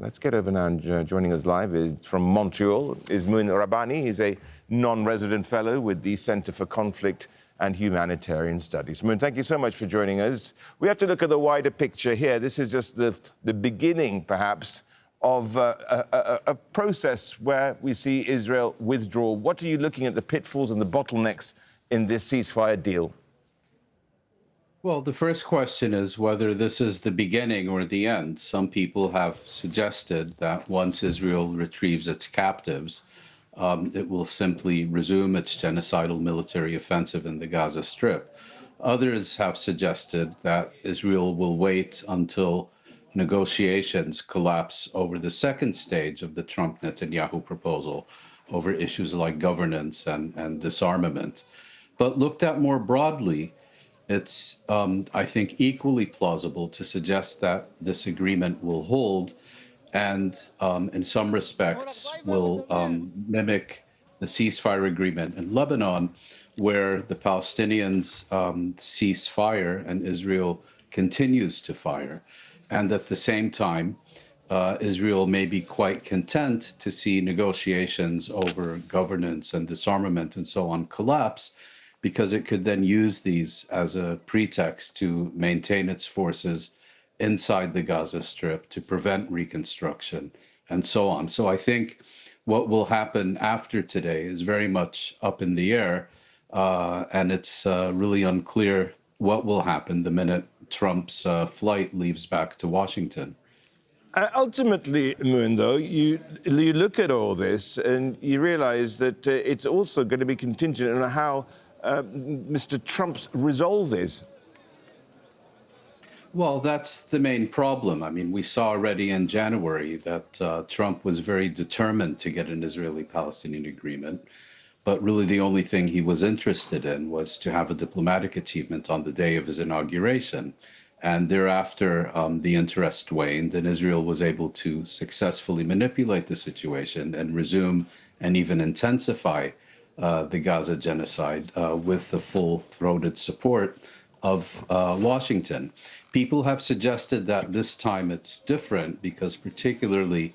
Let's get over now, and joining us live is from Montreal is Mouin Rabbani. He's a non-resident fellow with the Centre for Conflict and Humanitarian Studies. Mouin, thank you so much for joining us. We have to look at the wider picture here. This is just the beginning, perhaps, of a process where we see Israel withdraw. What are you looking at the pitfalls and the bottlenecks in this ceasefire deal? Well, the first question is whether this is the beginning or the end. Some people have suggested that once Israel retrieves its captives, it will simply resume its genocidal military offensive in the Gaza Strip. Others have suggested that Israel will wait until negotiations collapse over the second stage of the Trump-Netanyahu proposal over issues like governance and disarmament. But looked at more broadly, it's, I think, equally plausible to suggest that this agreement will hold and, in some respects, will mimic the ceasefire agreement in Lebanon, where the Palestinians cease fire and Israel continues to fire. And at the same time, Israel may be quite content to see negotiations over governance and disarmament and so on collapse, because it could then use these as a pretext to maintain its forces inside the Gaza Strip to prevent reconstruction and so on. So I think what will happen after today is very much up in the air, and it's really unclear what will happen the minute Trump's flight leaves back to Washington. Ultimately, Mouin, though, you look at all this and you realize that it's also going to be contingent on how Mr. Trump's resolve is. Well, that's the main problem. I mean, we saw already in January that Trump was very determined to get an Israeli-Palestinian agreement, but really the only thing he was interested in was to have a diplomatic achievement on the day of his inauguration. And thereafter, the interest waned, and Israel was able to successfully manipulate the situation and resume and even intensify the Gaza genocide with the full-throated support of Washington. People have suggested that this time it's different because particularly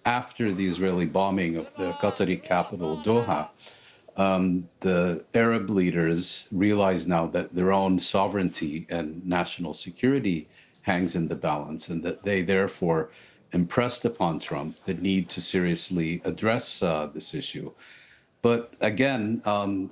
after the Israeli bombing of the Qatari capital, Doha, the Arab leaders realize now that their own sovereignty and national security hangs in the balance, and that they therefore impressed upon Trump the need to seriously address this issue. But again,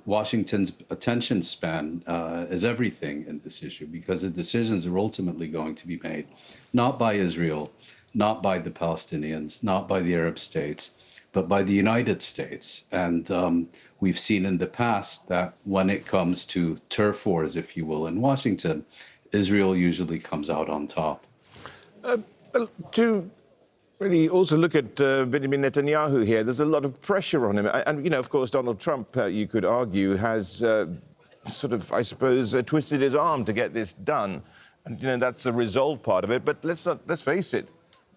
Washington's attention span is everything in this issue, because the decisions are ultimately going to be made not by Israel, not by the Palestinians, not by the Arab states, but by the United States. And we've seen in the past that when it comes to turf wars, if you will, in Washington, Israel usually comes out on top. To really also look at Benjamin Netanyahu here, there's a lot of pressure on him. And, you know, of course, Donald Trump, you could argue, has sort of, I suppose, twisted his arm to get this done. And, you know, that's the resolve part of it. But let's face it,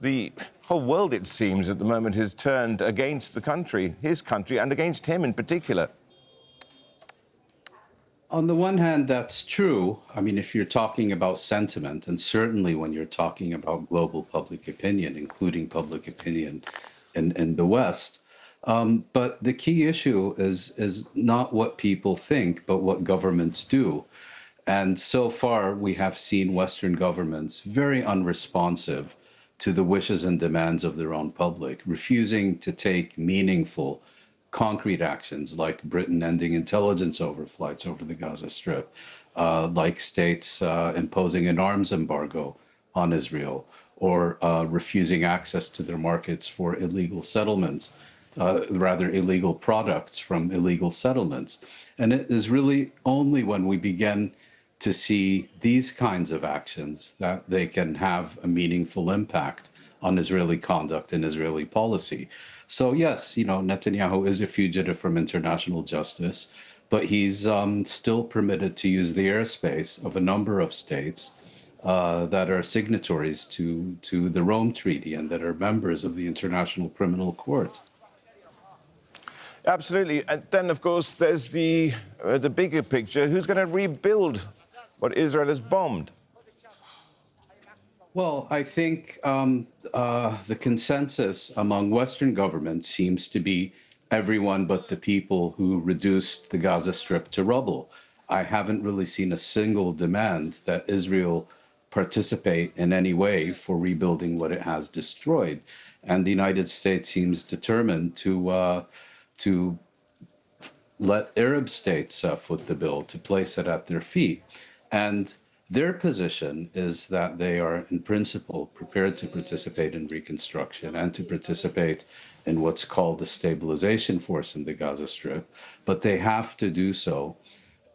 the whole world, it seems, at the moment has turned against the country, his country, and against him in particular. On the one hand, that's true. I mean, if you're talking about sentiment, and certainly when you're talking about global public opinion, including public opinion in the West. But the key issue is not what people think, but what governments do. And so far, we have seen Western governments very unresponsive to the wishes and demands of their own public, refusing to take meaningful, concrete actions like Britain ending intelligence overflights over the Gaza Strip, like states imposing an arms embargo on Israel, or refusing access to their markets for illegal settlements, rather illegal products from illegal settlements. And it is really only when we begin to see these kinds of actions that they can have a meaningful impact on Israeli conduct and Israeli policy. So yes, you know, Netanyahu is a fugitive from international justice, but he's still permitted to use the airspace of a number of states that are signatories to the Rome Treaty and that are members of the International Criminal Court. Absolutely. And then, of course, there's the bigger picture. Who's going to rebuild what Israel has bombed? Well, I think the consensus among Western governments seems to be everyone but the people who reduced the Gaza Strip to rubble. I haven't really seen a single demand that Israel participate in any way for rebuilding what it has destroyed. And the United States seems determined to let Arab states foot the bill, to place it at their feet. And their position is that they are, in principle, prepared to participate in reconstruction and to participate in what's called a stabilization force in the Gaza Strip, but they have to do so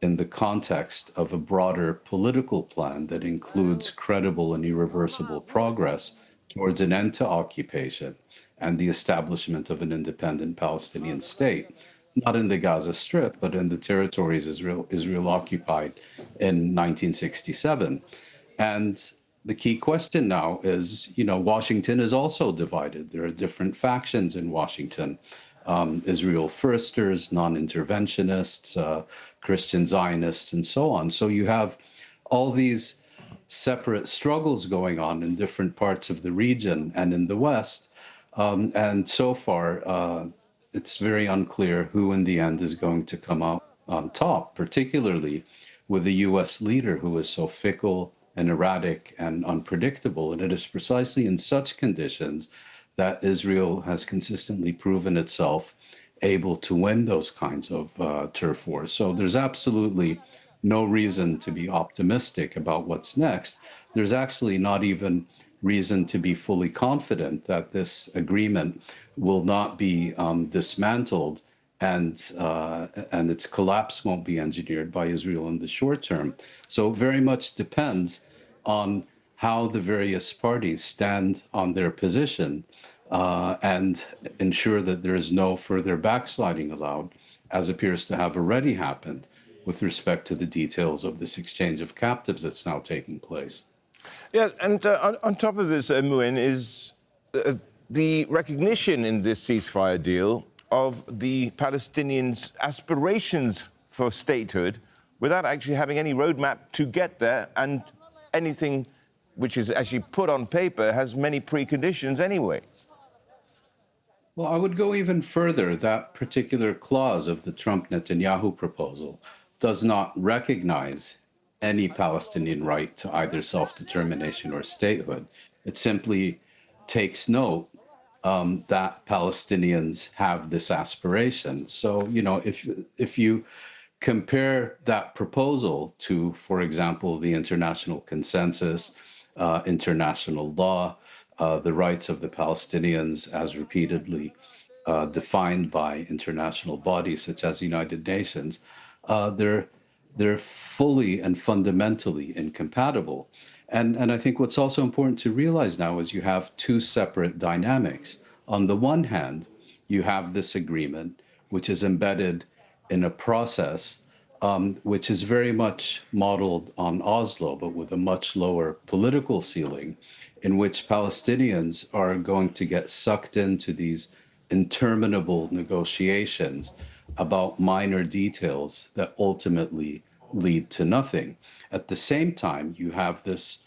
in the context of a broader political plan that includes credible and irreversible progress towards an end to occupation and the establishment of an independent Palestinian state, not in the Gaza Strip, but in the territories Israel occupied in 1967. And the key question now is, Washington is also divided. There are different factions in Washington. Israel firsters, non-interventionists, Christian Zionists, and so on. So you have all these separate struggles going on in different parts of the region and in the West. And so far, it's very unclear who in the end is going to come out on top, particularly with a US leader who is so fickle and erratic and unpredictable. And it is precisely in such conditions that Israel has consistently proven itself able to win those kinds of turf wars. So there's absolutely no reason to be optimistic about what's next. There's actually not even reason to be fully confident that this agreement will not be dismantled and its collapse won't be engineered by Israel in the short term. So very much depends on how the various parties stand on their position and ensure that there is no further backsliding allowed, as appears to have already happened with respect to the details of this exchange of captives that's now taking place. Yeah, and on top of this, Mouin, is the recognition in this ceasefire deal of the Palestinians' aspirations for statehood without actually having any roadmap to get there, and anything which is actually put on paper has many preconditions anyway. Well, I would go even further. That particular clause of the Trump-Netanyahu proposal does not recognize any Palestinian right to either self-determination or statehood. It simply takes note that Palestinians have this aspiration. So, if you compare that proposal to, for example, the international consensus, international law, the rights of the Palestinians as repeatedly defined by international bodies such as the United Nations, they're fully and fundamentally incompatible. And I think what's also important to realize now is you have two separate dynamics. On the one hand, you have this agreement, which is embedded in a process which is very much modeled on Oslo, but with a much lower political ceiling, in which Palestinians are going to get sucked into these interminable negotiations about minor details that ultimately lead to nothing. At the same time, you have this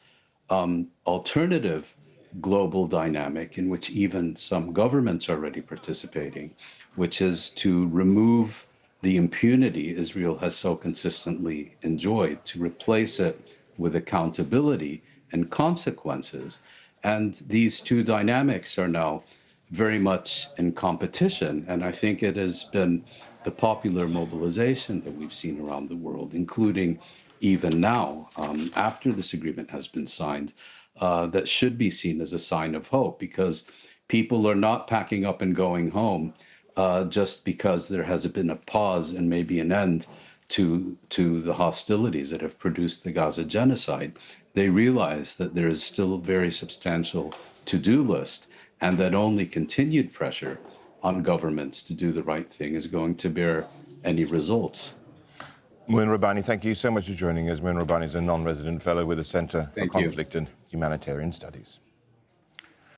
alternative global dynamic in which even some governments are already participating, which is to remove the impunity Israel has so consistently enjoyed, to replace it with accountability and consequences. And these two dynamics are now very much in competition. And I think it has been the popular mobilization that we've seen around the world, including even now, after this agreement has been signed, that should be seen as a sign of hope, because people are not packing up and going home just because there has been a pause and maybe an end to the hostilities that have produced the Gaza genocide. They realize that there is still a very substantial to-do list, and that only continued pressure on governments to do the right thing is going to bear any results. Mouin Rabbani, thank you so much for joining us. Mouin Rabbani is a non-resident fellow with the Center for Thank you. Conflict and Humanitarian Studies.